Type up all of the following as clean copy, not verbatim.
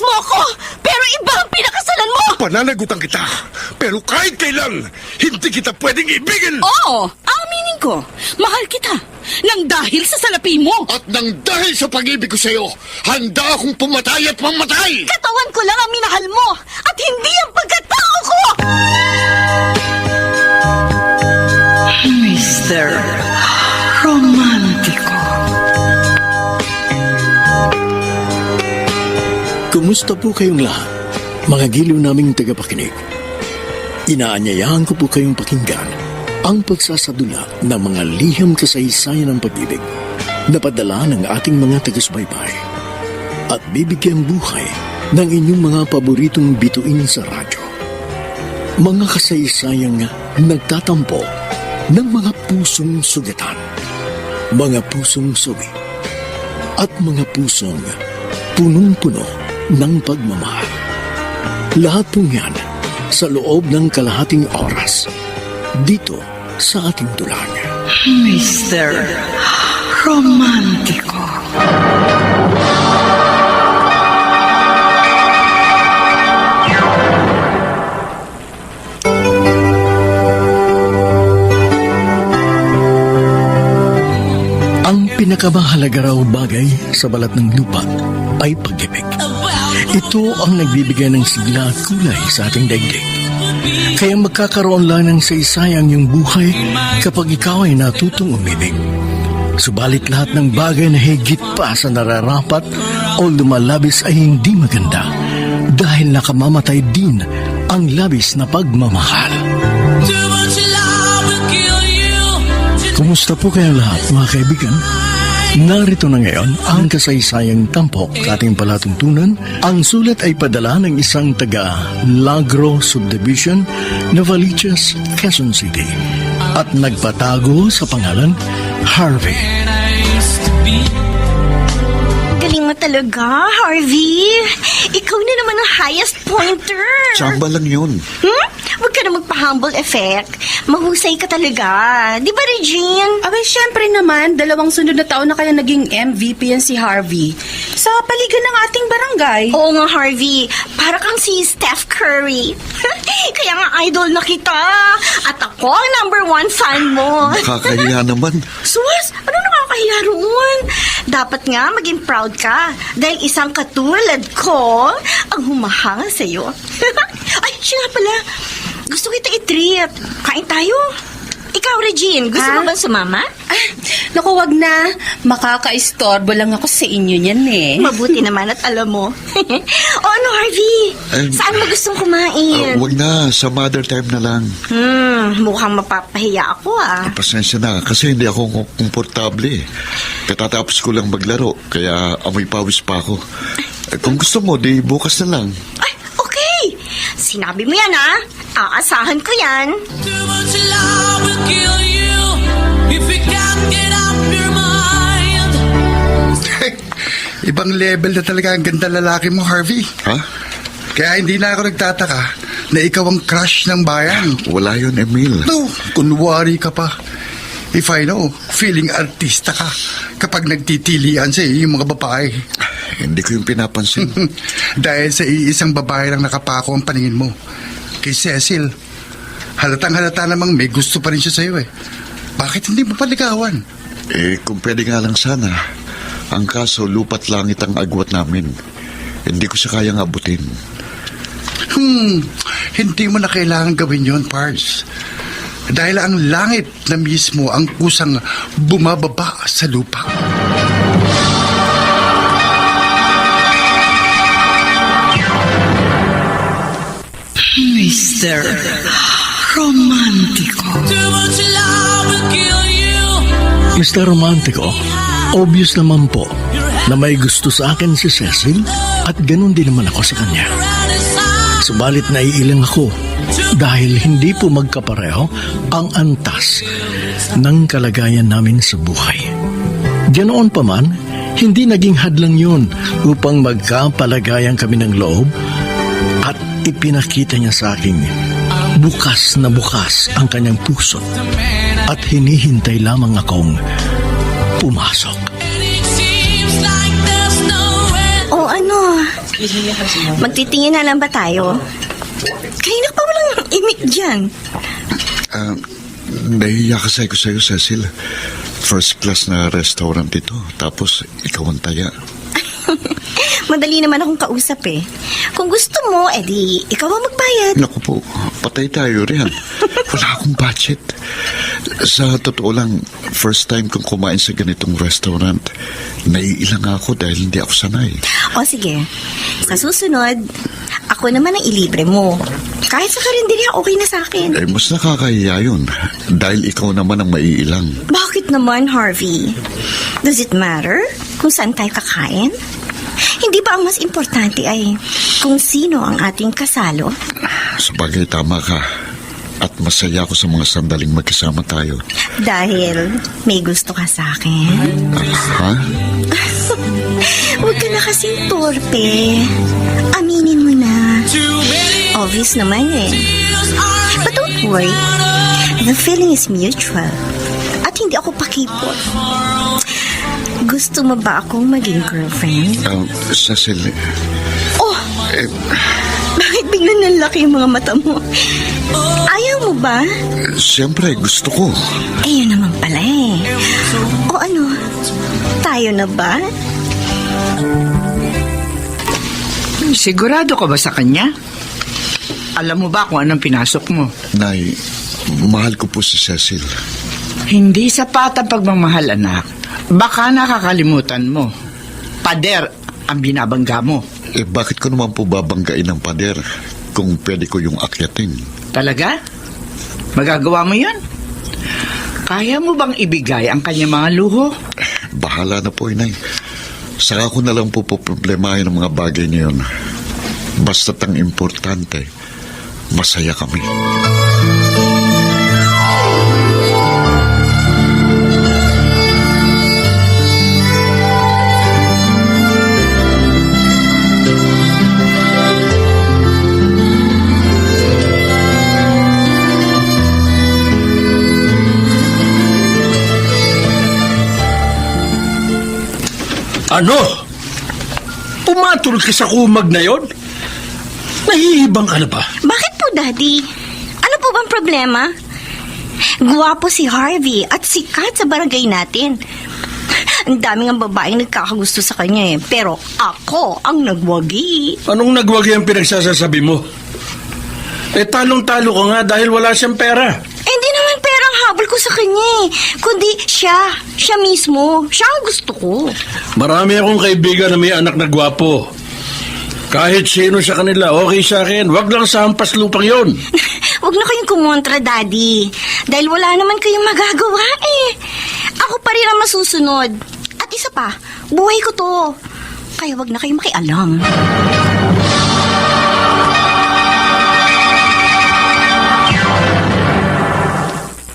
mo ako, pero iba ang pinakasalan mo! Pananagutan kita, pero kahit kailan, hindi kita pwedeng ibigin! Oo, aminin ko, mahal kita, nang dahil sa salapi mo! At nang dahil sa pag-ibig ko sa'yo, handa akong pumatay at mamatay! Katawan ko lang ang minahal mo, at hindi ang pagkatao ko! Mr. Romantico. Kumusta po kayong lahat, mga giliw naming tagapakinig? Inaanyayahan ko po kayong pakinggan ang pagsasadula ng mga liham kasaysayan ng pag-ibig na padala ng ating mga taga-subaybay at bibigyan buhay ng inyong mga paboritong bituin sa radyo. Mga kasaysayang nagtatampo ng mga pusong sugatan, mga pusong suwi, at mga pusong punong-puno ng pagmamahal. Lahat pong yan sa loob ng kalahating oras dito sa ating dulang. Mr. Romantico. Ang pinakamahalaga raw bagay sa balat ng lupa ay pag-ibig. Ito ang nagbibigay ng sigla at kulay sa ating daigdig. Kaya magkakaroon lang ng saysayang yung buhay kapag ikaw ay natutong umibig. Subalit lahat ng bagay na higit pa sa nararapat o lumalabis ay hindi maganda dahil nakamamatay din ang labis na pagmamahal. Kumusta po kayong lahat, mga kaibigan? Narito na ngayon ang kasaysayang tampok sa ating palatuntunan. Ang sulat ay padala ng isang taga Lagro Subdivision, Novaliches, Quezon City at nagpatago sa pangalan Harvey. Galing mo talaga, Harvey. Ikaw na naman ang highest pointer. Tsamba lang yun. Huwag ka na magpa-humble effect. Mahusay ka talaga. Di ba, Regine? Abay, syempre naman, 2 sunod na taon na kaya naging MVP yan si Harvey. Sa paligid ng ating barangay. Oo nga, Harvey. Para kang si Steph Curry. Kaya nga idol na kita. At ako ang #1 fan mo. Nakakahiya naman. Sus, ano nakakahiya roon? Dapat nga maging proud ka dahil isang katulad ko ang humahanga sa'yo. Ay, siya nga pala. Gusto kita i-treat. Kain tayo. Ikaw, Regine, gusto mo bang sumama? Naku, wag na. Makaka-istorbo lang ako sa inyo niyan eh. Mabuti naman at alam mo. O ano, Harvey? Saan mo gustong kumain? Wag na, sa mother time na lang. Mukhang mapapahiya ako Pasensya na, kasi hindi ako komportable. Katatapos ko lang maglaro, kaya amoy pawis pa ako. Kung gusto mo, di bukas na lang. Ay, okay. Sinabi mo yan Aasahan ko yan. Ibang level na talaga ang ganda lalaki mo, Harvey. Ha? Kaya hindi na ako nagtataka na ikaw ang crush ng bayan. Wala yun, Emil. No, kunwari ka pa. If I know, feeling artista ka kapag nagtitilian sa iyo yung mga babae. Hindi ko yung pinapansin. Dahil sa iisang babae lang nakapako ang paningin mo. Kay Cecil, halatang-halata namang may gusto pa rin siya sa iyo eh. Bakit hindi mo paligawan? Kung pwede nga lang sana. Ang kaso, lupat langit ang agwat namin. Hindi ko siya kayang abutin. Hindi mo na kailangan gawin yon, Pars. Dahil ang langit na mismo ang kusang bumababa sa lupa. Mr. Romantico. Mr. Romantico, obvious naman po na may gusto sa akin si Cecil at ganun din naman ako sa kanya. Subalit naiilang ako dahil hindi po magkapareho ang antas ng kalagayan namin sa buhay. Ganoon pa man, hindi naging hadlang yun upang magkapalagayan kami ng loob at ipinakita niya sa akin bukas na bukas ang kanyang puso at hinihintay lamang akong pumasok. O ano, Magtitingin na lang ba tayo? Kanina pa walang imik dyan. Nahihiya kasi ko sa'yo, Cecil. First class na restaurant ito. Tapos, ikaw ang taya. Madali naman akong kausap eh. Kung gusto mo, edi ikaw ang magbayad. Naku po, patay tayo riyan. Wala akong budget. Sa totoo lang, first time kong kumain sa ganitong restaurant, naiilang ako dahil hindi ako sanay. O sige, sa susunod, ako naman ang ilibre mo. Kahit sa karinderya, okay na sa akin. Mas nakakahiya yun. Dahil ikaw naman ang maiilang. Bakit naman, Harvey? Does it matter kung saan tayo kakain? Hindi ba ang mas importante ay kung sino ang ating kasalo? Sabagay, tama ka. At masaya ako sa mga sandaling magkasama tayo. Dahil may gusto ka sa akin. Ha? Huwag ka na kasing torpe. Aminin mo na. Obvious naman eh. But don't worry. The feeling is mutual. At hindi ako pakipot. Gusto mo ba akong maging girlfriend? Cecil, Oh! Bakit biglang nalaki yung mga mata mo? Ayaw mo ba? siyempre gusto ko. Eh, yun naman pala eh. O ano, tayo na ba? Sigurado ka ba sa kanya? Alam mo ba kung anong pinasok mo? Nay, mahal ko po si Cecil. Hindi sapat ang pagmamahal, anak. Baka nakakalimutan mo. Pader ang binabangga mo. Bakit ko naman po babanggain ng pader kung pwede ko yung akyatin? Talaga? Magagawa mo yun? Kaya mo bang ibigay ang kanya mga luho? Bahala na po, Inay. Saka ko na lang po problemahin ang mga bagay niyon. Basta't ang importante, masaya kami. Ano? Pumatol ka sa kumag na yon? Nahihibang ka na ba? Bakit po, Daddy? Ano po bang problema? Guwapo si Harvey at sikat sa barangay natin. Ang daming ang babaeng nagkakagusto sa kanya eh. Pero ako ang nagwagi. Anong nagwagi ang pinagsasasabi mo? Talong-talo ko nga dahil wala siyang pera. Hindi naman perang habol ko sa kanya eh. Kundi siya mismo. Siya ang gusto ko. Marami akong kaibigan na may anak na gwapo. Kahit sino sa kanila, okay sa akin. Wag lang sa hampas lupang yon. Huwag na kayong kumontra, Daddy. Dahil wala naman kayong magagawa eh. Ako pa rin ang masusunod. At isa pa, buhay ko to. Kaya wag na kayong makialam.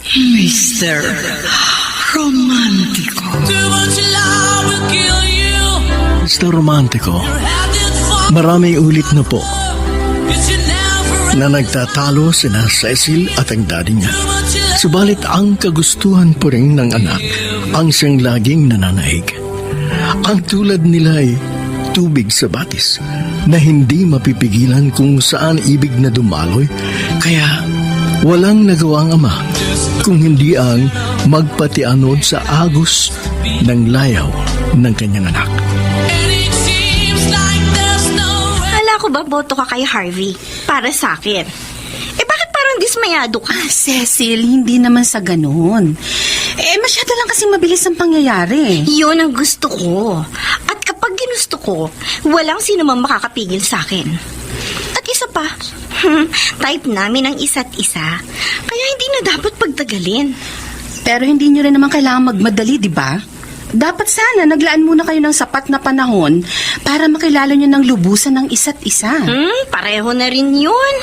Mr. Romántico. Mr. Romántico, maraming ulit na po na nagtatalo sina Cecil at ang daddy niya. Subalit ang kagustuhan po rin ng anak ang siyang laging nananaig. Ang tulad nila ay tubig sa batis na hindi mapipigilan kung saan ibig na dumaloy, kaya walang nagawang ama kung hindi ang magpatianod sa agos ng layaw ng kanyang anak. Hala ko ba boto ka kay Harvey para sa akin? Bakit parang dismayado ka? Cecil, hindi naman sa ganun. Masyado lang kasi mabilis ang pangyayari. Yun ang gusto ko. At kapag ginusto ko, walang sino mang makakapigil sa akin. At isa pa, type namin ang isa't isa. Kaya hindi na dapat pagtagalin. Pero hindi nyo rin naman kailangan magmadali, di ba? Dapat sana naglaan muna kayo ng sapat na panahon para makilala nyo ng lubusan ng isa't isa. Pareho na rin yun.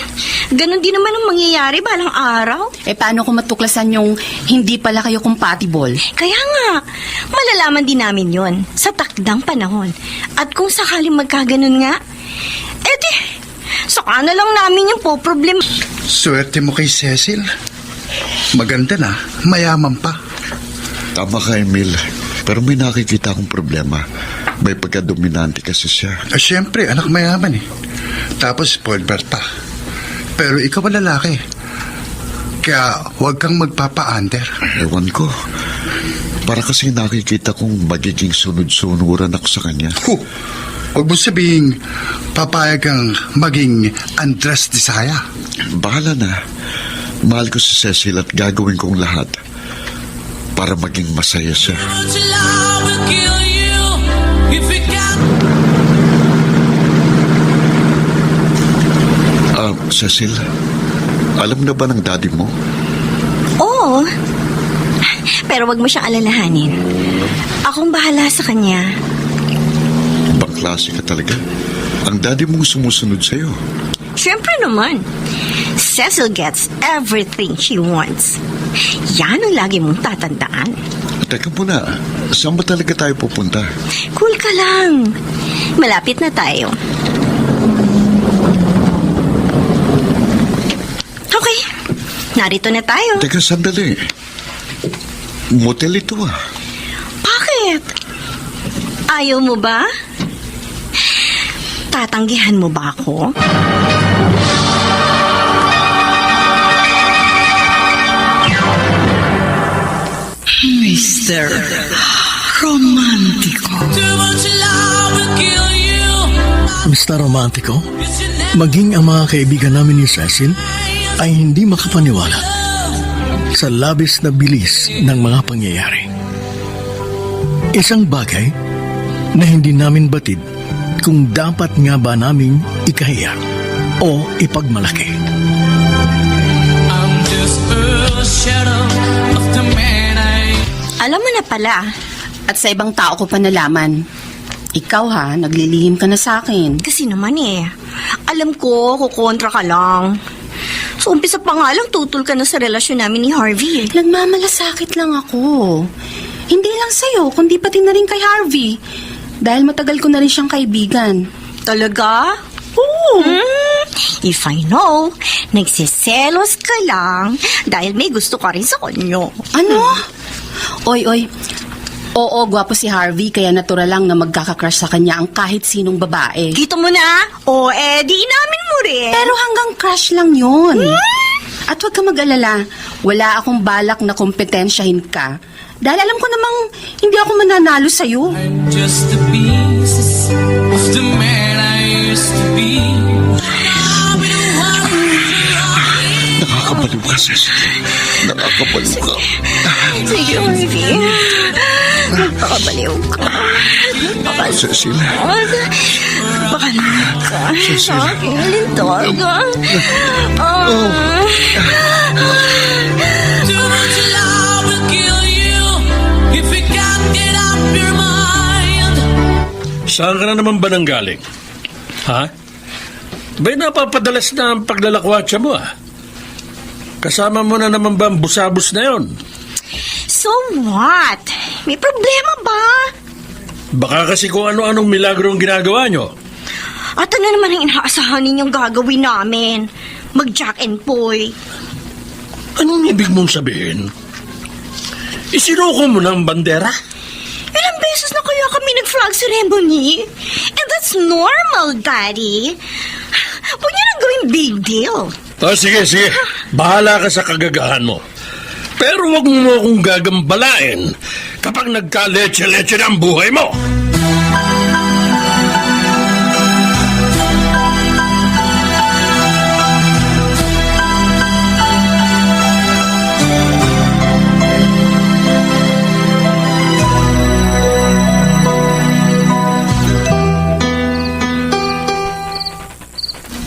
Ganon din naman ang mangyayari balang araw. Paano kung matuklasan yung hindi pala kayo compatible? Kaya nga, malalaman din namin yon sa takdang panahon. At kung sakaling magkaganon nga, saka na lang namin yung po-problem. Swerte mo kay Cecil. Maganda na, mayaman pa. Tama ka, Emil. Pero may nakikita akong problema. May pagka-dominante kasi siya. Siyempre, anak mayaman eh. Tapos spoiled brat pa. Pero ikaw ang lalaki. Kaya huwag kang magpapa-under. Ewan ko. Para kasi nakikita kong magiging sunod-sunuran ako sa kanya. Huwag mo sabihin, papayag kang maging Andres Disaya. Bahala na. Mahal ko si Cecil at gagawin kong lahat para maging masaya siya. Cecil, alam na ba ng daddy mo? Oo. Pero wag mo siyang alalahanin. Akong bahala sa kanya. Ibang klase ka talaga. Ang daddy mong sumusunod sa'yo. Siyempre naman. Cecil gets everything she wants. Yan ang lagi mong tatandaan. Teka muna, saan ba talaga tayo pupunta? Cool ka lang. Malapit na tayo. Okay. Narito na tayo. Teka, sandali. Motel ito ah. Bakit? Ayaw mo ba? Tatanggihan mo ba ako? Mr. Romántico. Mr. Romantico, maging ang mga kaibigan namin ni Cecil ay hindi makapaniwala sa labis na bilis ng mga pangyayari. Isang bagay na hindi namin batid kung dapat nga ba naming ikahiya o ipagmalaki. Alam mo na pala. At sa ibang tao ko pa nalaman. Ikaw ha, naglilihim ka na sa akin. Kasi naman alam ko, kukontra ka lang. So, umpisa pa nga lang, tutol ka na sa relasyon namin ni Harvey. Nagmamalasakit lang ako. Hindi lang sa'yo, kundi pati na rin kay Harvey. Dahil matagal ko na rin siyang kaibigan. Talaga? Oo. If I know, nagsiselos ka lang dahil may gusto ka rin sa kanya. Ano? Oy. Oo, gwapo si Harvey, kaya natural lang na magkakakrush sa kanya ang kahit sinong babae. Kita mo na? O, di inamin mo rin. Pero hanggang crush lang yun. At huwag ka mag-alala, wala akong balak na kompetensyahin ka. Dahil alam ko namang hindi ako mananalo sa'yo. Just the pieces of the man I used to be. Nakakabaliw ka, Cecil. Nakakabaliw ka. Sige, Harvey. Magpakabaliw ka. Cecil. Baka naman ka. Cecil. Aking lintog. Too much love will kill you if you can't get up your mind. Saan ka na naman ba nanggaling? Ha? Ba'y napapadalas na ang paglalakwatsa mo ah? Kasama mo na naman ba ang busabos na yon? So what? May problema ba? Baka kasi kung ano-anong milagro ang ginagawa nyo. At ano naman ang inaasahan ninyong gagawin namin? Mag-jack and poy. Anong ibig mong sabihin? Isinuko mo ng bandera? Ilang beses na kaya kami nag-flag ceremony? And that's normal, Daddy. Huwag niyo nang gawing big deal. Sige. Bahala ka sa kagagahan mo. Pero wag mo akong gagambalain kapag nagka-leche-leche na ang buhay mo.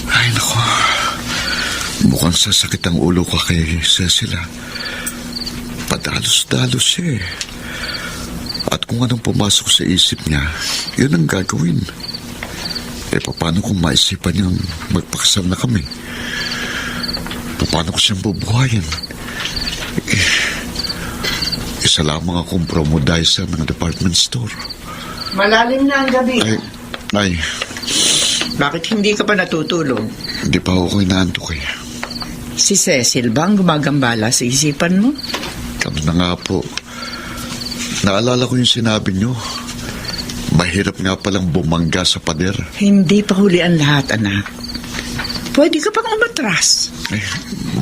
Ay, naku. Mukhang sasakit ang ulo ko kay Cecil. Padalos-dalos siya eh. At kung anong pumasok sa isip niya, yun ang gagawin. Paano kung maisipan niyang magpakasal na kami? Paano ko siyang bubuhayin? Isa lamang akong promodizer ng department store. Malalim na ang gabi. Ay, Bakit hindi ka pa natutulog? hindi pa ako inaantok eh. Si Cecil ba ang gumagambala sa isipan mo? Kami na nga po. Naalala ko yung sinabi niyo. Mahirap nga palang bumangga sa pader. Hindi pa huli ang lahat, anak. Pwede ka pang umatras.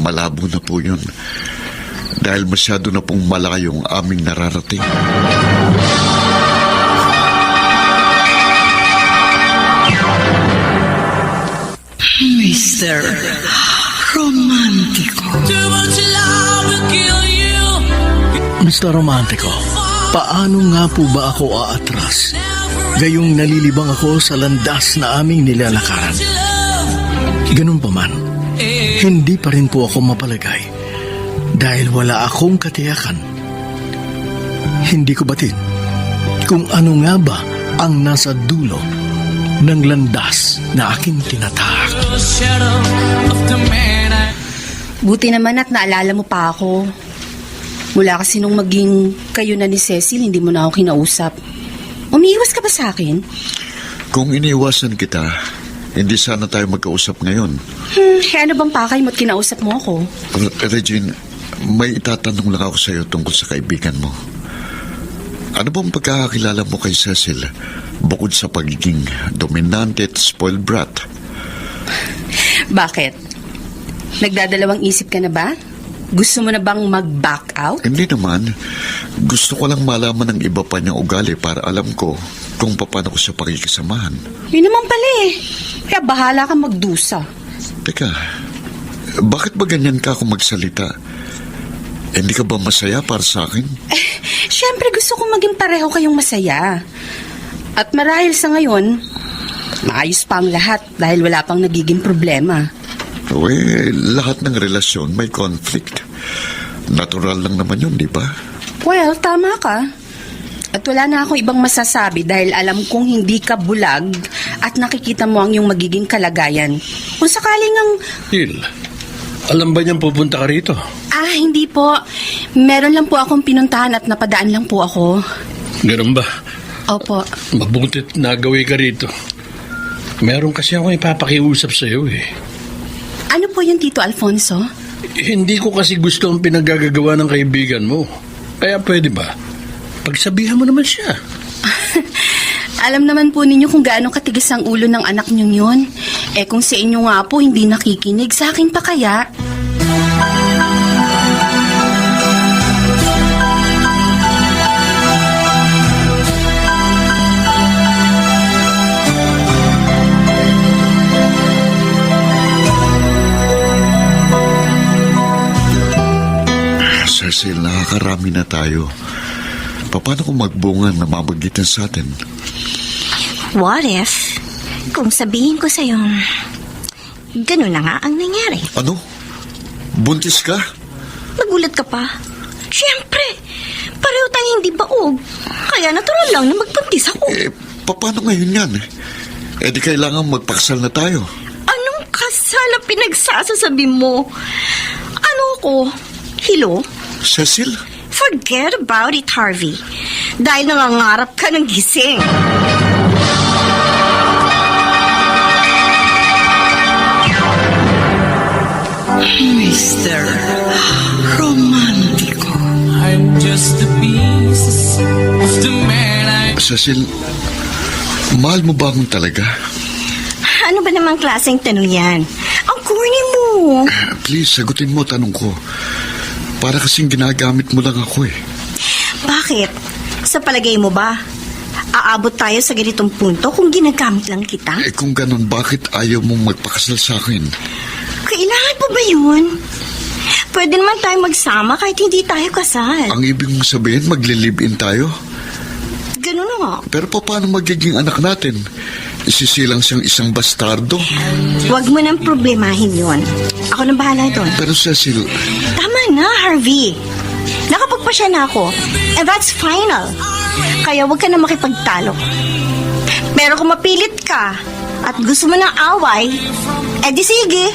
Malabo na po yun. Dahil masyado na pong malayo ang aming nararating. Mr. Romantico. Too much love will kill you. Mr. Romantico, paano nga po ba ako aatras? Gayong nalilibang ako sa landas na aming nilalakaran. Ganun pa man, hindi pa rin po ako mapalagay dahil wala akong katiyakan. Hindi ko batid kung ano nga ba ang nasa dulo ng landas na aking tinatahak. The shadow of the man I Buti naman at naalala mo pa ako. Mula kasi nung maging kayo na ni Cecil, hindi mo na ako kinausap. Umiiwas ka ba sa akin? Kung iniwasan kita, hindi sana tayo magkausap ngayon. Ano bang pakay mo't kinausap mo ako? Regine, may itatanong lang ako sa iyo tungkol sa kaibigan mo. Ano bang pagkakakilala mo kay Cecil bukod sa pagiging dominante at spoiled brat? Bakit? Nagdadalawang isip ka na ba? Gusto mo na bang mag-back out? Hindi naman. Gusto ko lang malaman ng iba pa niyang ugali para alam ko kung paano ko siya pakikisamahan. Yun naman pala eh. Kaya bahala ka magdusa. Teka, bakit ba ganyan ka kung magsalita? Hindi ka ba masaya para sa akin? Siyempre gusto kong maging pareho kayong masaya. At marahil sa ngayon, maayos pa ang lahat dahil wala pang nagiging problema. Lahat ng relasyon may conflict. Natural lang naman yun, di ba? Well, tama ka. At wala na akong ibang masasabi dahil alam kong hindi ka bulag at nakikita mo ang iyong magiging kalagayan. Kung sakaling ang... Hil, alam ba niyang pupunta ka rito? Hindi po. Meron lang po akong pinuntahan at napadaan lang po ako. Ganun ba? Opo. Mabutit nagawi ka rito. Meron kasi akong ipapakiusap sa iyo eh. Ano po yung Tito Alfonso? Hindi ko kasi gusto ang pinagagagawa ng kaibigan mo. Kaya pwede ba? Pagsabihan mo naman siya. Alam naman po ninyo kung gaano katigas ang ulo ng anak niyong yun. Kung sa inyo nga po hindi nakikinig, sa akin pa kaya? Cecil, nakakarami na tayo. Paano kung magbunga na mamagitan sa atin? What if, kung sabihin ko sa'yo, ganun na nga ang nangyari? Ano? Buntis ka? Nagulat ka pa? Siyempre, pareho tayong hindi baog. Kaya natural lang na magbuntis ako. Paano ngayon yan? Di kailangan magpaksal na tayo. Anong kasal ang pinagsasasabi mo? Ano ko? Hilo? Cecil? Forget about it, Harvey. Dahil nangangarap ka ng gising. Mr. Romantico. I'm just a piece of the man I Cecil, mahal mo ba akong talaga? Ano ba namang klaseng tanong yan? Ang corny mo. Please, sagutin mo tanong ko. Para kasing ginagamit mo lang ako eh. Bakit? Sa palagay mo ba, aabot tayo sa ganitong punto kung ginagamit lang kita? Kung ganun, bakit ayaw mong magpakasal sa akin? Kailangan pa ba yun? Pwede naman tayo magsama kahit hindi tayo kasal. Ang ibig mong sabihin, maglilive-in tayo? Ganun na nga. Pero paano magiging anak natin? Isisilang siyang isang bastardo? Huwag mo nang problemahin yun. Ako nang bahala doon. Pero Cecil... Tama na, Harvey. Nakapagpasya na ako. And that's final. Kaya huwag ka na makipagtalo. Pero kung mapilit ka at gusto mo ng away, di sige.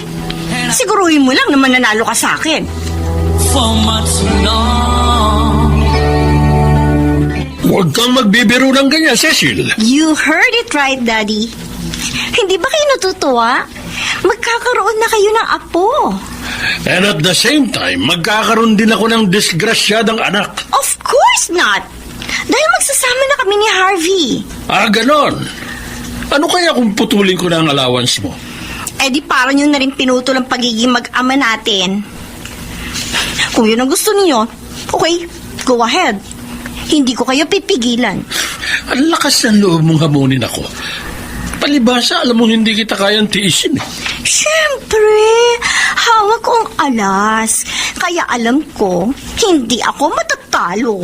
Siguruhin mo lang na mananalo ka sa akin. for much long. Huwag kang magbibiro ng ganyan, Cecil. You heard it right, Daddy. Hindi ba kayo natutuwa? Magkakaroon na kayo ng apo. And at the same time, magkakaroon din ako ng disgrasyadang anak. Of course not. Dahil magsasama na kami ni Harvey. Ganon. Ano kaya kung putulin ko na ang allowance mo? Eh di parang yun na rin pinutol ang pagiging mag-ama natin. Kung yun ang gusto niyo, okay, go ahead. Hindi ko kayo pipigilan. Ang lakas ng loob mong hamunin ako. Palibasa, alam mo hindi kita kayang tiisin eh. Siyempre, hawak ko ang alas. Kaya alam ko, hindi ako matatalo.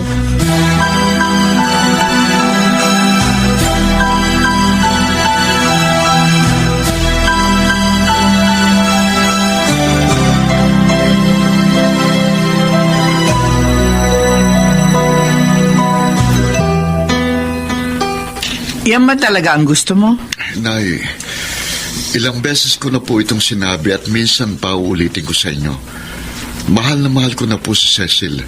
Yan ba talaga ang gusto mo? Nay, ilang beses ko na po itong sinabi at minsan pa uulitin ko sa inyo. Mahal na mahal ko na po si Cecil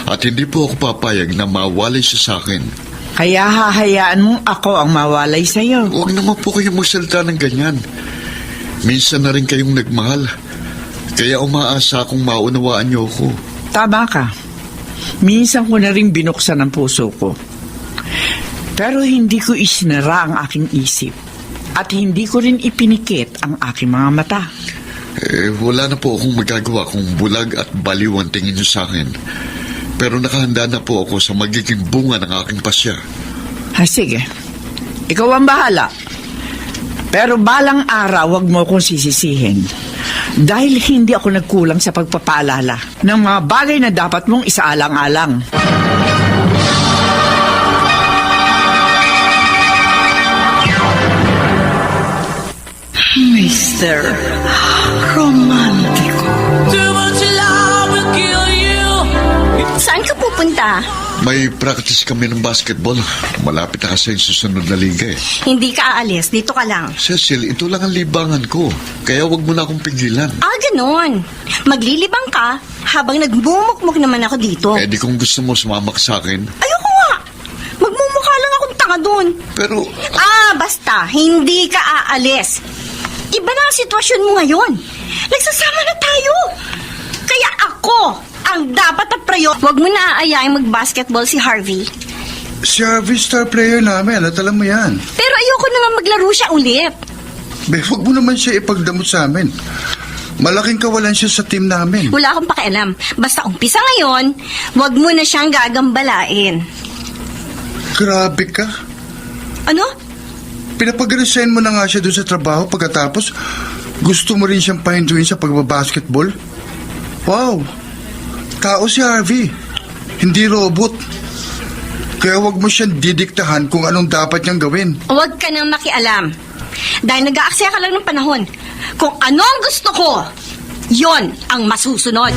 at hindi po ako papayag na mawalay siya sa akin. Kaya hahayaan mong ako ang mawalay sa'yo. Huwag naman po kayong magsalita ng ganyan. Minsan na rin kayong nagmahal. Kaya umaasa akong maunawaan niyo ako. Tama ka. Minsan ko na rin binuksan ang puso ko. Pero hindi ko isinara ang aking isip. At hindi ko rin ipinikit ang aking mga mata. Wala na po akong magagawa kung bulag at baliw ang tingin niyo sa akin. Pero nakahanda na po ako sa magiging bunga ng aking pasya. Sige. Ikaw ang bahala. Pero balang araw, wag mo akong sisisihin. Dahil hindi ako nagkulang sa pagpapaalala ng mga bagay na dapat mong isaalang-alang. Mr. Romantico. Too much love will kill you. Saan ka pupunta? May practice kami ng basketball. Malapit na kasi yung susunod na liga eh. Hindi ka aalis, dito ka lang. Cecil, ito lang ang libangan ko. Kaya wag mo na akong pigilan. Ganon. Maglilibang ka habang nagmumukmuk naman ako dito. Di kung gusto mo sumama ka sa akin. Ayoko nga. Magmumukha lang akong tanga doon. Pero... Basta, hindi ka aalis. Iba na ang sitwasyon mo ngayon. Nagsasama na tayo. Kaya ako ang dapat at prayo. Huwag mo na aayain mag-basketball si Harvey. Si Harvey star player namin, at alam mo yan. Pero ayoko na nga maglaro siya ulit. Be, huwag mo naman siya ipagdamot sa amin. Malaking kawalan siya sa team namin. Wala akong pakialam. Basta umpisa ngayon, huwag mo na siyang gagambalain. Grabe ka. Ano? Pinapag-resign mo na nga siya doon sa trabaho pagkatapos gusto mo rin siyang pahinduin sa pagbabasketball? Wow! Tao si Harvey. Hindi robot. Kaya wag mo siyang didiktahan kung anong dapat niyang gawin. Huwag ka nang makialam. Dahil nag-aaksaya ka lang ng panahon. Kung ano ang gusto ko, yon ang masusunod.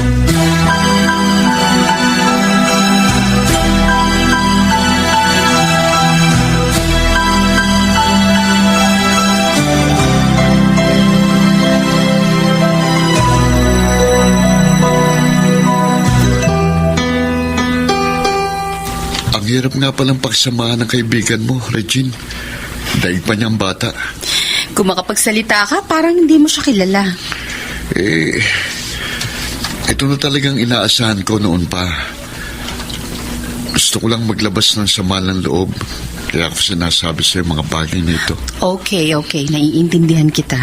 Ang hirap nga palang pagsamahan ng kaibigan mo, Regine. Daig pa niyang bata. Kung makapagsalita ka, parang hindi mo siya kilala. Ito na talagang inaasahan ko noon pa. Gusto ko lang maglabas ng sama ng loob. Kaya ako sinasabi sa'yo mga bagay nito. Okay. Naiintindihan kita.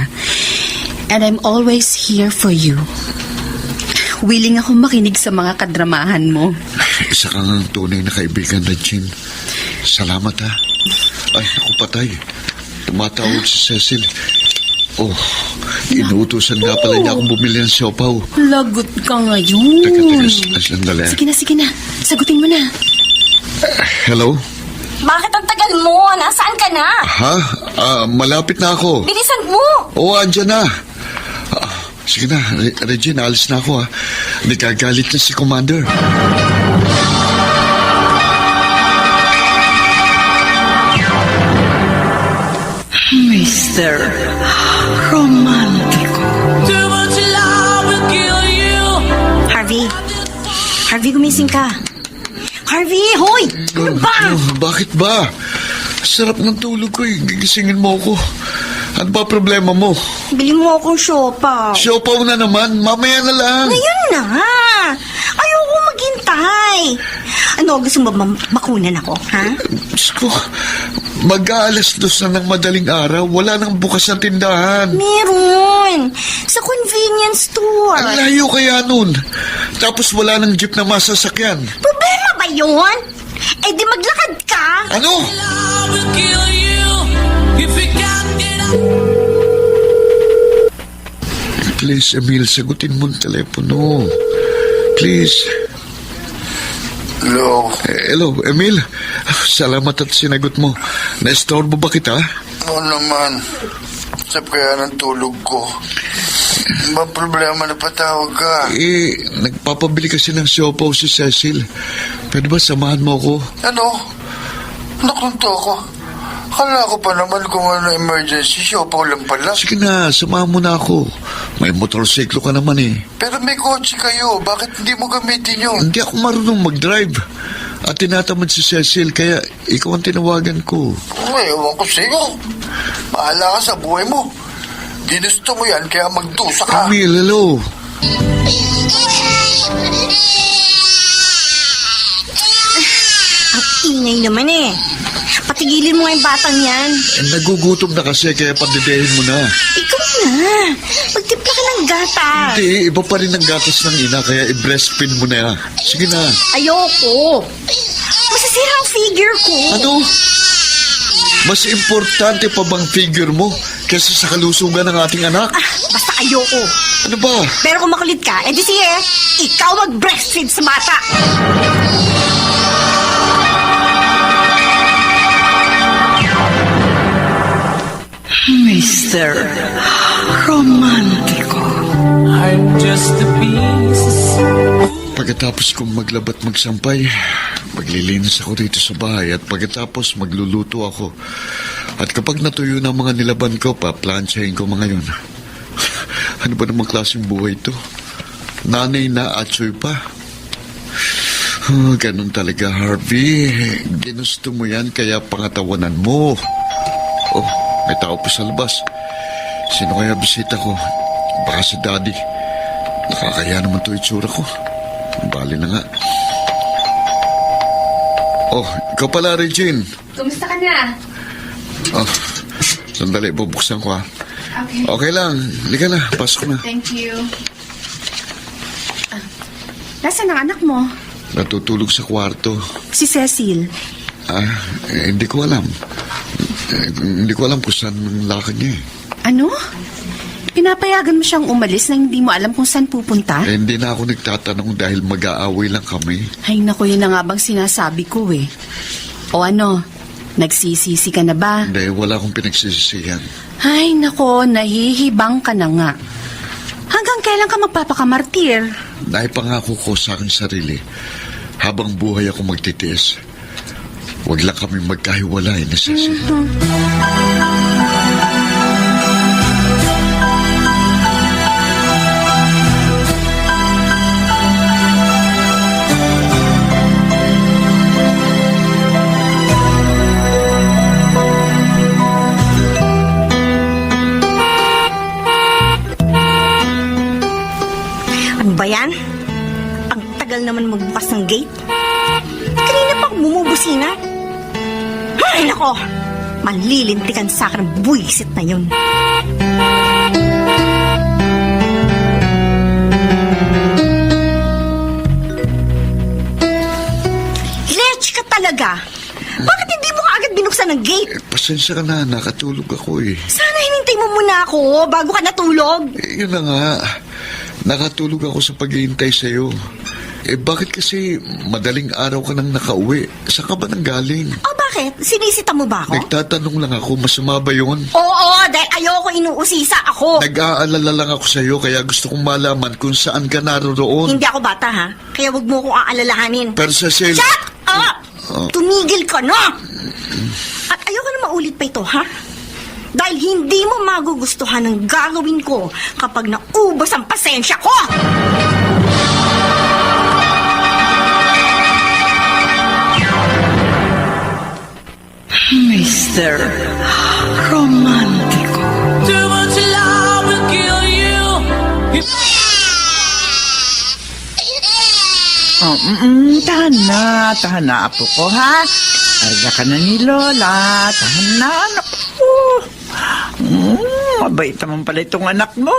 And I'm always here for you. Willing ako makinig sa mga kadramahan mo. Isa kang ang tunay na kaibigan, Regine. Salamat, ha. Ay, ako patay. Tumatawag si Cecil. Inuutosan nga pala niya akong bumili ng siopaw. Lagot ka ngayon. Teka, sandali. Sige na. Sagutin mo na. Hello? Bakit ang tagal mo? Nasaan ka na? Ha? Malapit na ako. Bilisan mo! Andyan na. Sige na, Regine, alis na ako, ha. Nagagalit na si Commander. Mr. Romantico. Too much love will kill you. Harvey, gumising ka. Harvey, hoy! Ano ba? Bakit ba? Sarap ng tulog ko, gigisingin mo ako. Ano ba problema mo? Bili mo akong siopaw. Siopaw na naman, mamaya na lang. Ngayon na! Ayoko maghintay. Ano, gusto mo ba makunan ako, ha? Diyos ko, mag-aalas 2 na ng madaling araw, wala nang bukas ng tindahan. Meron. Sa convenience store. Ang layo kaya nun. Tapos wala nang jeep na masasakyan. Problema ba yun? Eh di maglakad ka. Ano? I will kill you if you can't get up. Please, Emil, sagutin mo ang telepono. Please. Hello. Hello, Emil. Salamat at sinagot mo. Na-estorbo ba kita? Oo naman. Sab kaya ng tulog ko. Ba problema na patawag ka? Nagpapabili kasi ng siopaw si Cecil. Pwede ba samahan mo ako? Ano? Nakunto ako. Kala ko pa naman kung ano emergency, siopaw lang pala. Sige na, samahan mo na ako. May motorsiklo ka naman eh. Pero may kotse kayo, bakit hindi mo gamitin yun? Hindi ako marunong mag-drive. At tinatamad si Cecil, kaya ikaw ang tinawagan ko. Uy, ewan ko sa'yo. Bahala ka sa buhay mo. Ginusto mo yan, kaya magdusa ka. Emil, hello. Ang ingay naman eh. Patigilin mo nga yung batang yan. Nagugutom na kasi, kaya pandidehin mo na. Ikaw na. Magtimpla ka ng gata. Hindi, iba pa rin ang gatas ng ina, kaya i-breastfeed mo na yan. Sige na. Ayoko. Masasira ang figure ko. Ano? Mas importante pa bang figure mo kaysa sa kalusugan ng ating anak? Basta ayoko. Ano ba? Pero kung makulit ka, edi sige, ikaw mag-breastfeed sa bata. Mr. Romantico. I'm just a piece. Pagkatapos kong maglabat magsampay, maglilinis ako dito sa bahay at pagkatapos magluluto ako. At kapag natuyo na ang mga nilaban ko, paplansyahin ko mga yun. Ano ba namang klaseng buhay ito? Nanay na atsoy pa. Ganun talaga, Harvey. Ginusto mo yan kaya pangatawanan mo. Oh, may tao pa sa labas. Sino kaya bisita ko? Baka si Daddy. Nakakaya naman to itsura ko. Bali na nga. Oh, ikaw pala, Regine. Kumusta ka na? Oh, sandali, bubuksan ko ha. Okay. Okay lang, halika na, pasok na. Thank you. Nasaan ang anak mo? Natutulog sa kwarto. Si Cecil. Hindi ko alam. Hindi ko alam kung saan ang lakad niya eh. Ano? Pinapayagan mo siyang umalis na hindi mo alam kung saan pupunta? Hindi na ako nagtatanong dahil mag-aaway lang kami. Ay naku, yun na nga bang sinasabi ko eh. O ano, nagsisisi ka na ba? Hindi, wala akong pinagsisisihan. Ay nako, nahihibang ka na nga. Hanggang kailan ka magpapakamartir? Naipangako ko sa aking sarili, habang buhay ako magtitiis. Huwag lang kami magkahiwalay na Cecil. Ano ba yan? Ang tagal naman magbukas ng gate. Kanina pa ako bumubusina. Ay, nako! Malilintikan sa akin ang buwisit na yun. Lech ka talaga! Bakit hindi mo agad binuksan ng gate? Pasensya ka na, nakatulog ako eh. Sana hinintay mo muna ako bago ka natulog. Yun na nga, nakatulog ako sa paghihintay sa'yo. Bakit kasi madaling araw ka nang nakauwi? Saan ka ba nang galing? O bakit? Sinisita mo ba ako? Nagtatanong lang ako, masama ba yun? Oo, dahil ayoko inuusisa ako. Nag-aalala lang ako sa'yo, kaya gusto kong malaman kung saan ka naroroon. Hindi ako bata, ha? Kaya wag mo akong aalalahanin. Pero Cecil... Shut up! Oh. Tumigil ka na! At ayoko na maulit pa ito, ha? Dahil hindi mo magugustuhan ang gagawin ko kapag naubos ang pasensya ko! Mr. Romantico. Too much love will kill you. Tahan na, apo ko, ha? Arga ka na ni Lola. Tahan na, anak ko. Mabait naman pala itong anak mo.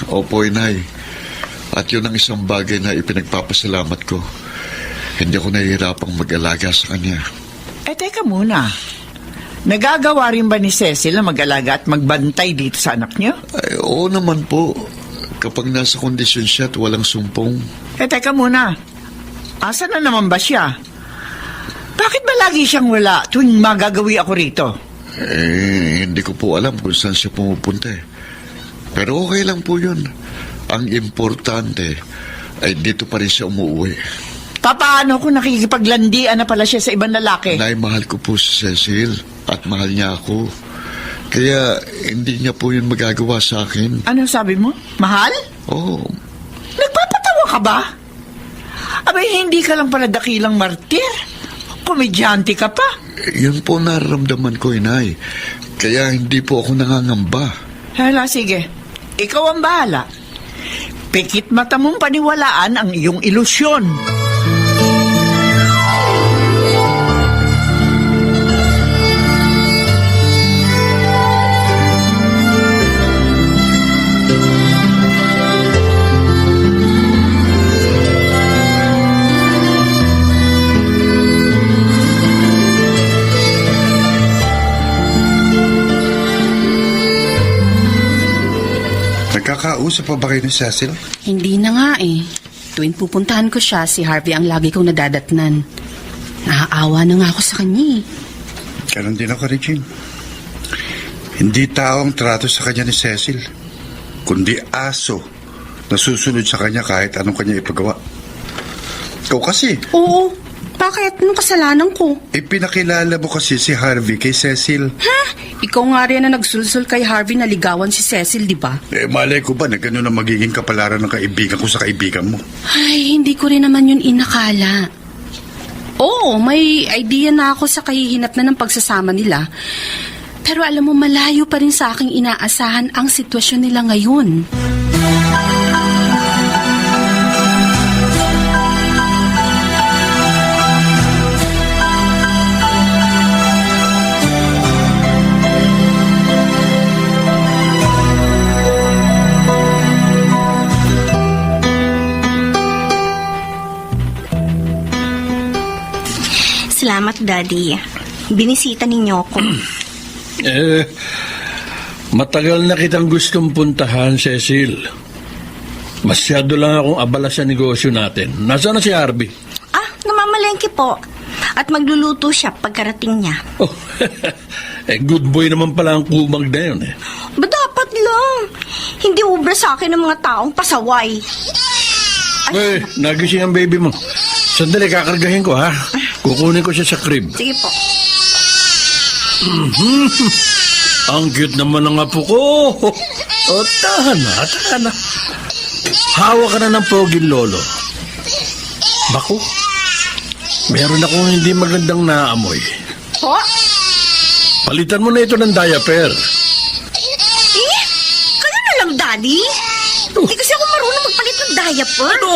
Opo, inay. At yun ang isang bagay na ipinagpapasalamat ko. Hindi ako nahihirapang mag-alaga sa kanya. Teka muna. Nagagawa rin ba ni Cecil na mag-alaga at magbantay dito sa anak niyo? Ay, oo naman po. Kapag nasa kondisyon siya at walang sumpong. Teka muna. Asa na naman ba siya? Bakit ba lagi siyang wala tuwing magagawi ako rito? Hindi ko po alam kung saan siya pumupunta eh. Pero okay lang po yun. Ang importante ay dito pa rin siya umuwi. Paano kung nakikipaglandian na pala siya sa ibang lalaki? Nay, mahal ko po si Cecil at mahal niya ako. Kaya hindi niya po yun magagawa sa akin. Ano sabi mo? Mahal? Oo. Nagpapatawa ka ba? Abay, hindi ka lang pala dakilang martir. Komedyante ka pa. Yun po nararamdaman ko, inay. Kaya hindi po ako nangangamba. Hala, sige. Ikaw ang bahala. Pikit mata mong paniwalaan ang iyong ilusyon. Nagkakausap pa ba kayo ni Cecil? Hindi na nga eh. Tuwing pupuntahan ko siya, si Harvey ang lagi kong nadadatnan. Naaawa na nga ako sa kanya eh. Ganon din ako, Regine. Hindi tao ang trato sa kanya ni Cecil, kundi aso na susunod sa kanya kahit anong kanya ipagawa. Ikaw kasi, Oo, bakit? Anong kasalanan ko? ipinakilala mo kasi si Harvey kay Cecil. Ha? Ikaw nga rin na nagsulsul kay Harvey na ligawan si Cecil, di ba? Malay ko ba na gano'n ang magiging kapalaran ng kaibigan ko sa kaibigan mo? Ay, hindi ko rin naman yun inakala. Oo, may idea na ako sa kahihinat na ng pagsasama nila. Pero alam mo, malayo pa rin sa aking inaasahan ang sitwasyon nila ngayon. Salamat, Daddy. Binisita ninyo ako. Matagal na kitang gustong puntahan, Cecil. Masyado lang akong abala sa negosyo natin. Nasaan na si Harvey? Namamalengke po. At magluluto siya pagkarating niya. Oh, good boy naman pala ang kumag na yun eh. Ba dapat lang? Hindi ubra sa akin ng mga taong pasaway. Nagising ang baby mo. Sandali, kakargahin ko ha. Kukunin ko siya sa crib. Sige po. Ang cute naman ng apo ko. Tahan na. Hawa ka na ng poging lolo. Baku, meron akong hindi magandang naamoy. Po? Palitan mo na ito ng diaper. Kayo na lang, Daddy. Hindi kasi ako marunong magpalit ng diaper. Ano?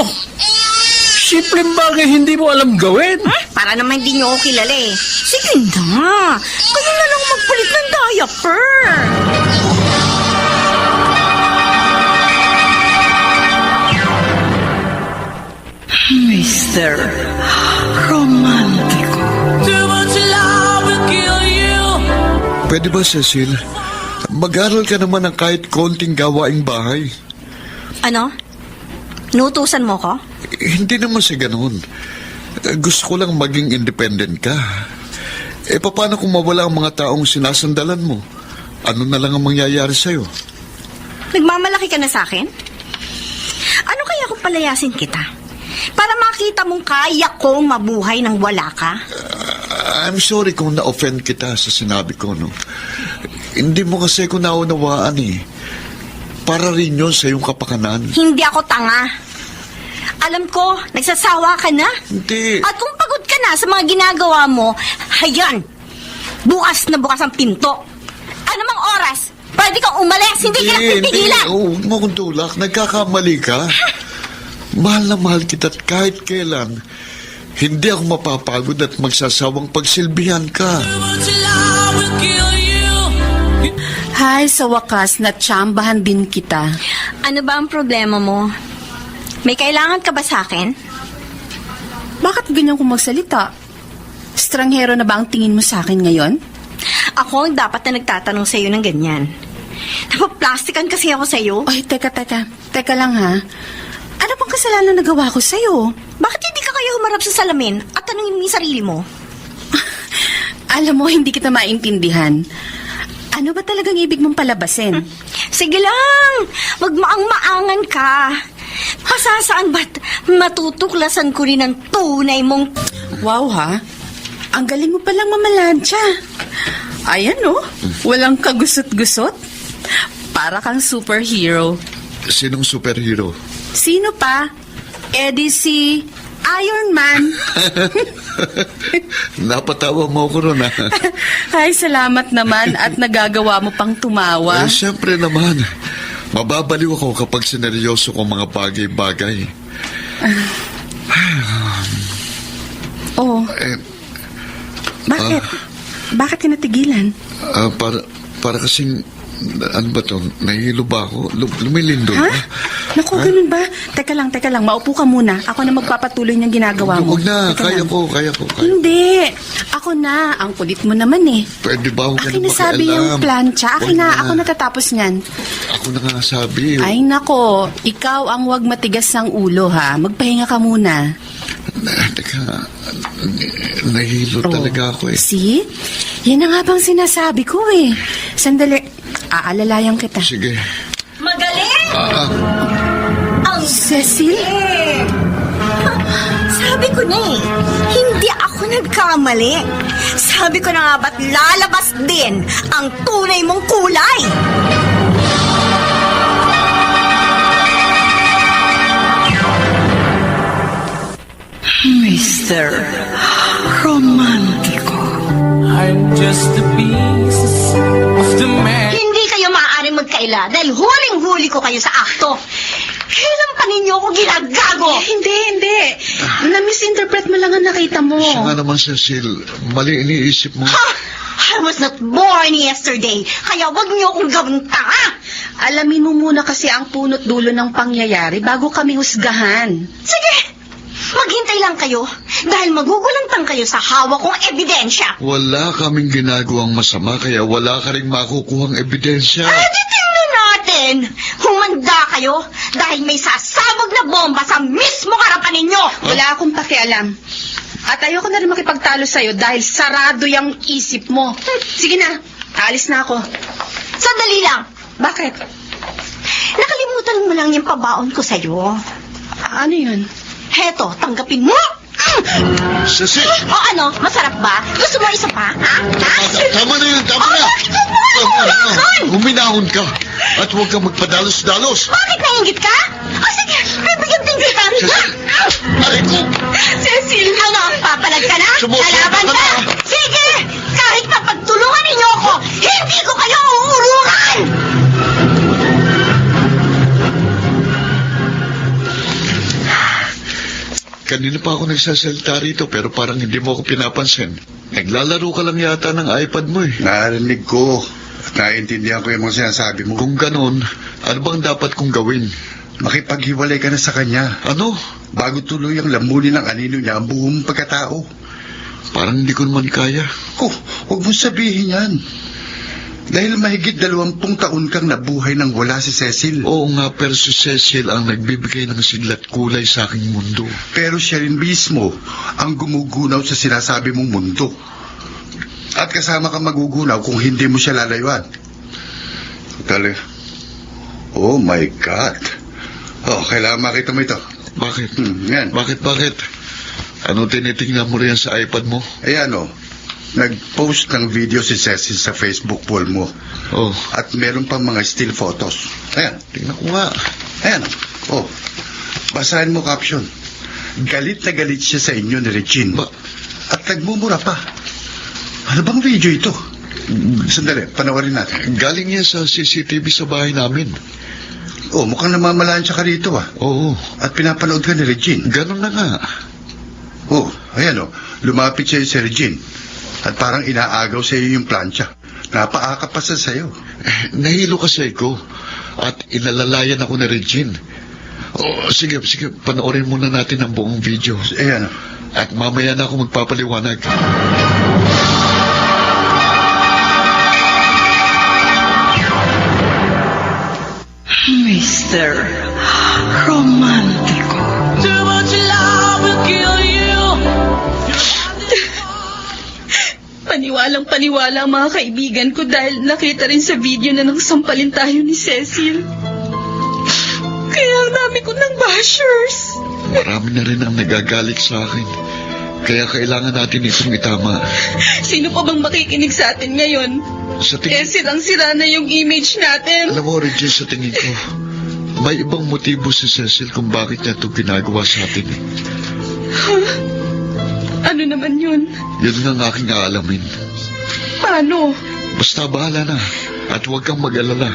Simpleng bagay hindi mo alam gawin. Para naman hindi niyo ako kilala eh. Sige na. Kayo na lang magpalit ng diaper. Mr. Romantico. Too much love will kill you. Pwede ba, Cecil? Mag-aral ka naman ng kahit konting gawaing bahay. Ano? Nutusan mo ko? Hindi naman sa ganun. Gusto ko lang maging independent ka. Paano kung mawala ang mga taong sinasandalan mo? Ano na lang ang mangyayari sa'yo? Nagmamalaki ka na sa akin? Ano kaya kung palayasin kita? Para makita mong kaya kong mabuhay nang wala ka? I'm sorry kung na-offend kita sa sinabi ko, no? Hindi mo kasi ko naunawaan eh. Para rin yun sa iyong kapakanan. Hindi ako tanga. Alam ko, nagsasawa ka na. Hindi. At kung pagod ka na sa mga ginagawa mo, hayan, bukas na bukas ang pinto. Anumang oras, pwede kang umalis, hindi ka pipigilan. Huwag mo kong tulak. Nagkakamali ka. Mahal na mahal kita at kahit kailan, hindi ako mapapagod at magsasawang pagsilbihan ka. But your love will kill you. Hay, sa wakas, natsambahan din kita. Ano ba ang problema mo? May kailangan ka ba sa akin? Bakit ganyan kong magsalita? Estranghero na ba ang tingin mo sa akin ngayon? Ako ang dapat na nagtatanong sa'yo ng ganyan. Napaplastikan kasi ako sa'yo. Ay, teka lang ha. Ano bang kasalanan nagawa ko sa'yo? Bakit hindi ka kaya humarap sa salamin at tanungin mo yung sarili mo? Alam mo, hindi kita maintindihan. Ano ba talagang ibig mong palabasin? Sige lang, magmaang-maangan ka. Pasasaan ba't matutuklasan ko rin ang tunay mong... Wow ha, ang galing mo palang mamalansya. Ayan oh, walang kagusot-gusot. Para kang superhero. Sinong superhero? Sino pa? Eddie si Iron Man. Napatawa mo ko ron, ha? Ay, salamat naman at nagagawa mo pang tumawa. Siyempre naman. Mababaliw ako kapag sineryoso ko mga bagay-bagay. Oh, Eh, bakit? Bakit ka natigilan? para kasing, ano ba to? Nahihilo ba ako? Lumilindol Ha? ba? Naku, ganun ba? Teka lang. Maupo ka muna. Ako na magpapatuloy ng ginagawa mo. Huwag na, Teka kaya lang. ko. Hindi. Ako na. Ang kulit mo naman eh. Pwede ba ako Akin na sabi yung plancha. Akin Huwag na. Ako natatapos niyan. Ako na nga sabi. Ay nako, ikaw ang wag matigas ang ulo ha. Magpahinga ka muna. Teka, nahihilo talaga ako eh. See? Yan na nga bang sinasabi ko eh. Sandali, aalalayan kita. Sige. Magaling! Ang Cecil? Sabi ko na eh, hindi ako nagkamali. Sabi ko na nga ba't lalabas din ang tunay mong kulay? Mr. Romantiko. I'm just a piece of the man. Hindi kayo maaaring magkaila dahil huling-huli ko kayo sa akto. Kailan pa ninyo ako ginagago? Hindi. Na-misinterpret mo lang ang nakita mo. Siya nga naman, Cecil. Mali iniisip mo. Ha! I was not born yesterday, kaya wag niyo akong gawing tanga. Alamin mo muna kasi ang punot dulo ng pangyayari bago kami husgahan. Sige, maghintay lang kayo dahil magugulantang kayo sa hawak kong ebidensya. Wala kaming ginagawang masama, kaya wala ka rin makukuhang ebidensya. Di tingnan natin. Humanda kayo dahil may sasabog na bomba sa mismo harapan ninyo. Wala akong pakialam. At ayoko na rin makipagtalo sa'yo dahil sarado yung isip mo. Sige na, alis na ako. Sandali lang. Bakit? Nakalimutan mo lang yung pabaon ko sa'yo. Ano yun? Heto, tanggapin mo. Cecil! O ano, masarap ba? Gusto mo isa pa? Ha? Tama na yun, tama na! Huminahon ka at huwag kang magpadalos-dalos. Bakit nainggit ka? O sige, bibigyan din kita. Cecil! Aray ko! Cecil, ano? Papalag ka na? Sumusobra Lalaban ka ka? na. Sige! Kahit mapagtulungan ninyo ako, hindi ko kayo uurungan! Kanina pa ako nagsasalita rito pero parang hindi mo ako pinapansin. Naglalaro ka lang yata ng iPad mo eh. Narinig ko. At naiintindihan ko yung mga sinasabi mo. Kung ganon, ano bang dapat kong gawin? Makipaghiwalay ka na sa kanya. Ano? Bago tuloy ang lamunin ng anino niya ang buong pagkatao. Parang hindi ko naman kaya. Oh, huwag mong sabihin yan. Dahil mahigit 20 taon kang nabuhay nang wala si Cecil. Oo nga, pero si Cecil ang nagbibigay ng siglat kulay sa aking mundo. Pero siya rin mismo ang gumugunaw sa sinasabi mong mundo. At kasama kang magugunaw kung hindi mo siya lalayuan. Dali. Oh my God. Oh, kailangan makita mo ito. Bakit? Yan. Bakit? Ano tinitingnan mo riyan sa iPad mo? Ayan o. Nag-post ng video si Cecil sa Facebook wall mo. Oh, At meron pang mga still photos. Ayan. tingnan ko nga. Ayan. Oh. Basahin mo caption. Galit na galit siya sa inyo ni Regine. At nagmumura pa. Ano bang video ito? Sandali, panawarin natin. Galing yan sa CCTV sa bahay namin. Oh, mukhang namamalansya ka rito ah. Oo, At pinapanood ka ni Regine. ganun na nga. Oh, ayan oh. Lumapit sa'yo si Regine. At parang inaagaw sa'yo yung plancha. Napaakap pa sa sa'yo. Nahilo kasi ako at inalalayan ako ni Regine. Oh, sige, panoorin muna natin ang buong video. Ayan oh. At mamaya na ako magpapaliwanag. Mr. Romantico. Too much love will kill you. Paniwalang-paniwala ang mga kaibigan ko dahil nakita rin sa video na nagsampalin tayo ni Cecil. Kaya ang dami ko ng bashers. Marami na rin ang nagagalit sa akin. Kaya kailangan natin itong itama. Sino pa bang makikinig sa atin ngayon? Sa tingin, sirang-sira na yung image natin. alam mo, Regine, sa tingin ko, may ibang motibo si Cecil kung bakit niya ito ginagawa sa atin. Ano naman yun? Yun nga ang aking aalamin. Paano? Basta bahala na at huwag kang mag-alala.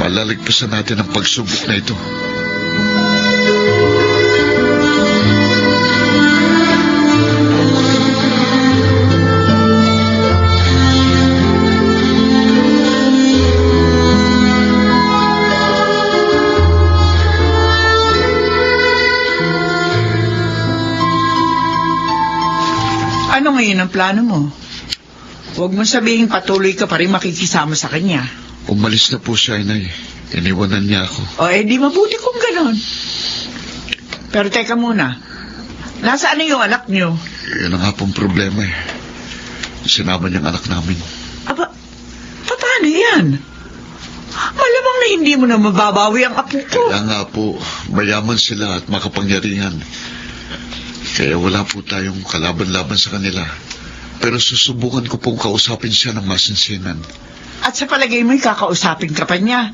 Malalagpasan natin ang pagsubok na ito. Ano ngayon ang plano mo? Huwag mo sabihin patuloy ka pa rin makikisama sa kanya. Umalis na po siya, Inay. Iniwanan niya ako. O di mabuti kung ganon. Pero teka muna. Nasaan na yung anak niyo? Yun ang nga pong problema eh. Sinama niyang anak namin. Aba, paano yan? Malamang na hindi mo na mababawi ang apo ko. Kaya nga po, mayaman sila at makapangyarihan. Kaya wala po tayong kalaban-laban sa kanila. Pero susubukan ko pong kausapin siya ng masinsinan. At sa palagay mo'y kakausapin ka pa niya.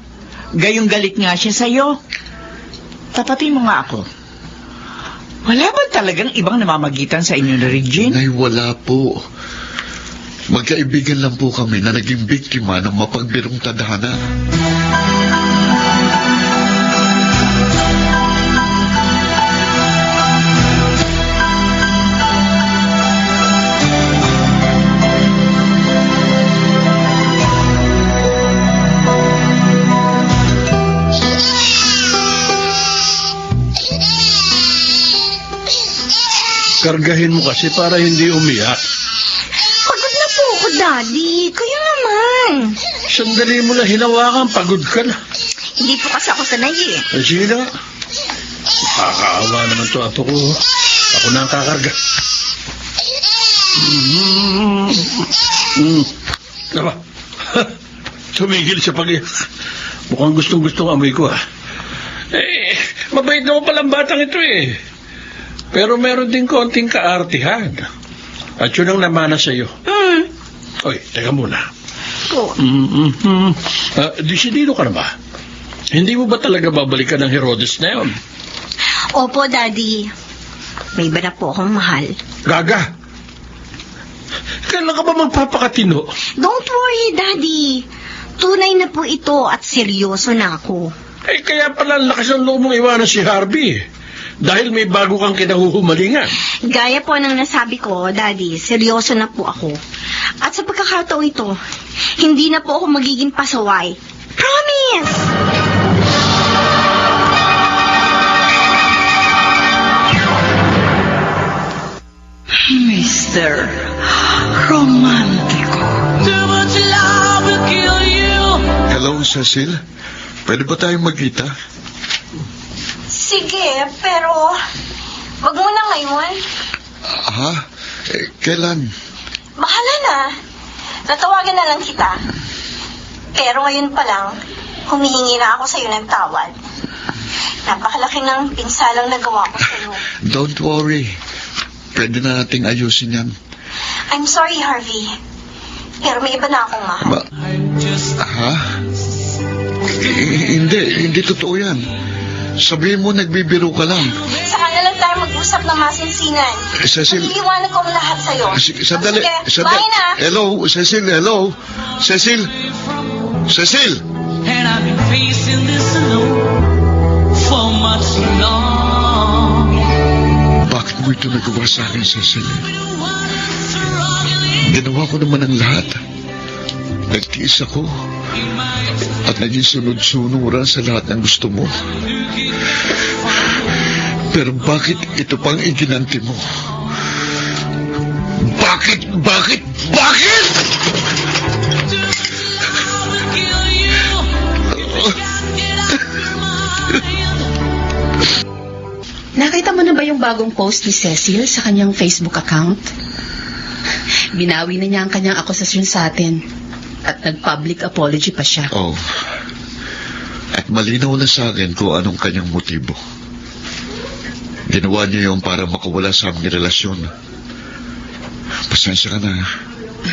Gayong galit nga siya sa'yo. Tapatin mo nga ako. Wala ba talagang ibang namamagitan sa inyo na Regine? Nay, wala po. Magkaibigan lang po kami na naging biktima ng mapagbirong tadhana. Kargahin mo kasi para hindi umiyak. Pagod na po ako, Daddy. Kayo naman. Sandali mo na hinawakan, pagod ka na. Hindi po kasi ako sanay eh. Ay, sige na. Kakaawa naman to ato ko. Ako na ang kakarga. Aba, tumigil sa pag-iyak. Mukhang gustong-gustong amoy ko mabait naman palang batang ito eh. Pero meron din konting kaartihan. At yun ang namana sa'yo. Oy, teka muna. Po. Disidido ka na ba? Hindi mo ba talaga babalikan ng Herodes na yun? Opo, Daddy. May iba na po akong mahal. Gaga! Kailan ka ba magpapakatino? Don't worry, Daddy. Tunay na po ito at seryoso na ako. Kaya pala ang lakas ng loob mong iwanan si Harvey. Dahil may bago kang kinahuhumalingan. Gaya po ng nasabi ko, Daddy, seryoso na po ako. At sa pagkakataong ito, hindi na po ako magiging pasaway. Promise! Mr. Romantico. Too much love will kill you. Hello, Cecil. Pwede ba tayong magkita? Sige, pero wag mo na ngayon. Ha? Kailan? Bahala na. Tatawagan na lang kita. Pero ngayon pa lang, humihingi na ako sa'yo ng tawad. Napakalaki ng pinsalang nagawa ko sa'yo. Don't worry. Pwede na nating ayusin yan. I'm sorry, Harvey. Pero may iba na akong mahal. Ha? Hindi totoo yan. Sabihin mo nagbibiro ka lang. Saka na lang tayo mag-usap ng masinsinan. Cecil. Magliliwanag ko ang lahat sa'yo. Sandali. Sige, bye na. Hello, Cecil, hello. Cecil. And I've been facing this alone for much long. Bakit mo ito nagawa sa akin, Cecil? Ginawa ko naman ang lahat. Nagtiis ako. At naging sunod-sunuran sa lahat ng gusto mo. Pero bakit ito pang iginanti mo? Bakit? Bakit? Bakit? Nakita mo na ba yung bagong post ni Cecil sa kanyang Facebook account? Binawi na niya ang kanyang akusasyon sa atin. At nag-public apology pa siya. Oh. At malinaw na sa akin kung anong kanyang motibo. Ginawa niya yun para makawala sa aming relasyon. Pasensya ka na.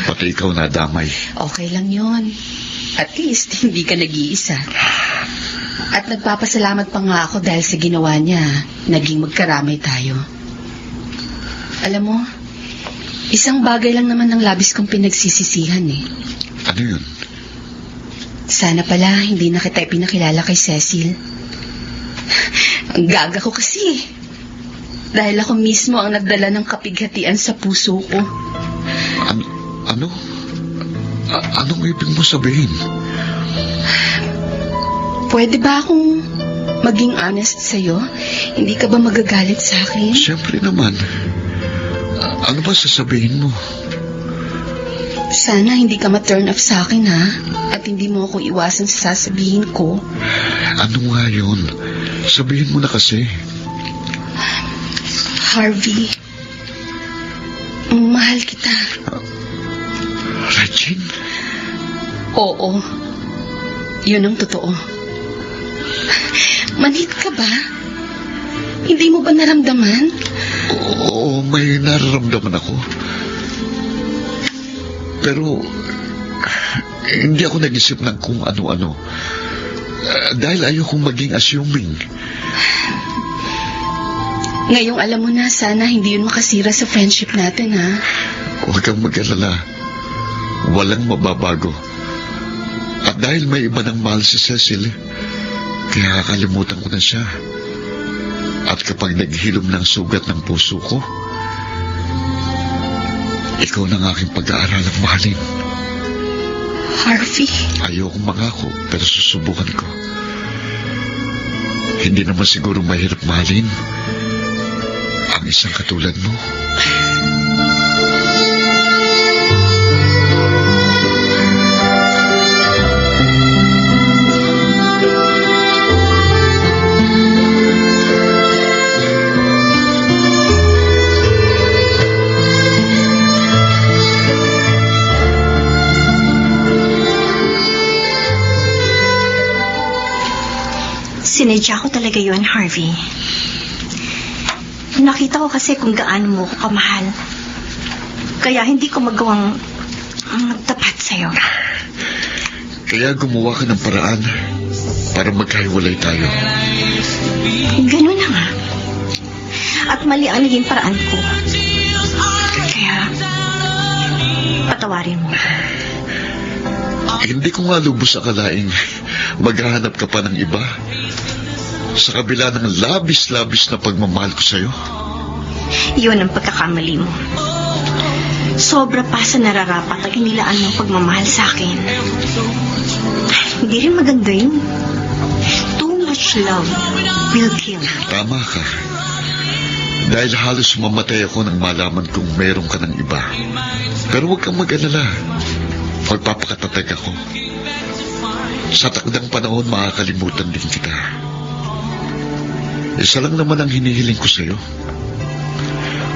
Pati ikaw nadamay. Okay lang yon. At least, hindi ka nag-iisa. At nagpapasalamat pa nga ako dahil sa ginawa niya, naging magkaramay tayo. Alam mo, isang bagay lang naman ang labis kong pinagsisisihan eh. Ano yun? Sana pala hindi na kita ipinakilala kay Cecil. Ang gaga ko kasi. Dahil ako mismo ang nagdala ng kapighatian sa puso ko. Ano? Anong ibig mo sabihin? Pwede ba akong maging honest sa'yo? Hindi ka ba magagalit sa akin? Siyempre naman. Ano ba sasabihin mo? Sana hindi ka ma-turn off sa akin, ha? At hindi mo ako iwasan sa sasabihin ko. Ano nga yun? Sabihin mo na kasi. Harvey, mahal kita. Regine? Oo. Yun ang totoo. Manhid ka ba? Hindi mo ba naramdaman? Oo, may nararamdaman ako. Pero, hindi ako nag-isip ng kung ano-ano. Dahil ayokong maging assuming. Ngayong alam mo na, sana hindi yun makasira sa friendship natin, ha? Huwag kang mag-alala. Walang mababago. At dahil may iba ng mahal si Cecil, kaya kakalimutan ko na siya. At kapag naghilom ng sugat ng puso ko, ikaw na ang aking pag-aaralang mahalin. Harvey. Ayokong mangako, pero susubukan ko. Hindi naman siguro mahirap mahalin ang isang katulad mo. Sinadya ko talaga yun, Harvey. Nakita ko kasi kung gaano mo ko kamahal. Kaya hindi ko magawang magtapat sa'yo. Kaya gumawa ka ng paraan para magkahiwalay tayo. Ganun na nga. At mali ang naging paraan ko. Kaya, patawarin mo. Hindi ko nga lubos akalaing maghahanap ka pa ng iba sa kabila ng labis-labis na pagmamahal ko sa'yo. Yun ang pagkakamali mo. Sobra pa sa nararapat ang inilaan mong pagmamahal sa akin. Hindi rin maganda yun. Too much love will kill. Tama ka. Dahil halos mamatay ako nang malaman kong meron ka ng iba. Pero huwag kang mag-alala. Magpapakatatag ako. Sa takdang panahon, makakalimutan din kita. Isa lang naman ang hinihiling ko sa'yo.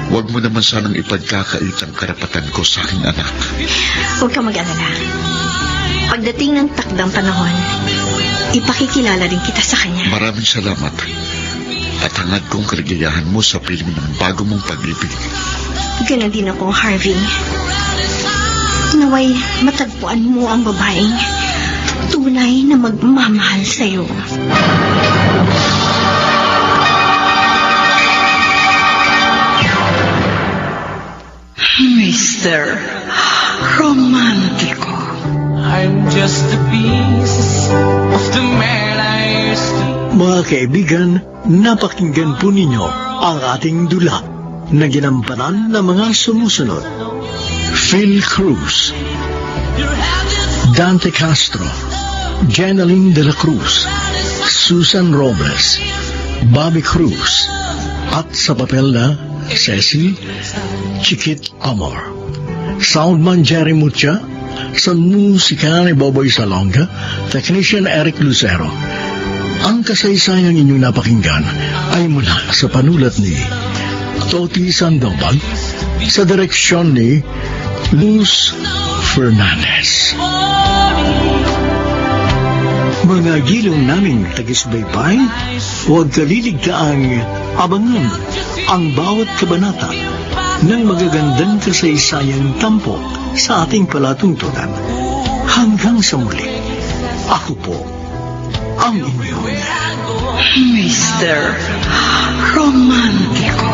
Huwag mo naman sanang ipagkakait ang karapatan ko sa aking anak. Huwag kang mag-alala. Pagdating ng takdang panahon, ipakikilala rin kita sa kanya. Maraming salamat. At hangad kong kaligayahan mo sa piling ng bago mong pag-ibig. Ganon din ako, Harvey. Naway matagpuan mo ang babaeng tunay na magmamahal sa'yo. Mr. Romantico. I'm just a piece of the man I used to. Mga kaibigan, napakinggan po ninyo ang ating dula na ginampanan ng mga sumusunod. Phil Cruz, Dante Castro, Jeneline de la Cruz, Susan Robles, Bobby Cruz, at sa papel na Cecil Chiquit Amor. Soundman Jerry Mucha, sa musika ni Boboy Salonga, Technician Eric Lucero. Ang kasaysayang inyong napakinggan ay mula sa panulat ni Toti Sandoval sa direksyon ni Luz Fernandez. Mga gilong naming tagisbaybay, huwag kaliligtaang abangan ang bawat kabanata ng magagandang kasaysayang tampok sa ating palatuntunan. Hanggang sa muli, ako po ang inyong Mr. Romantico.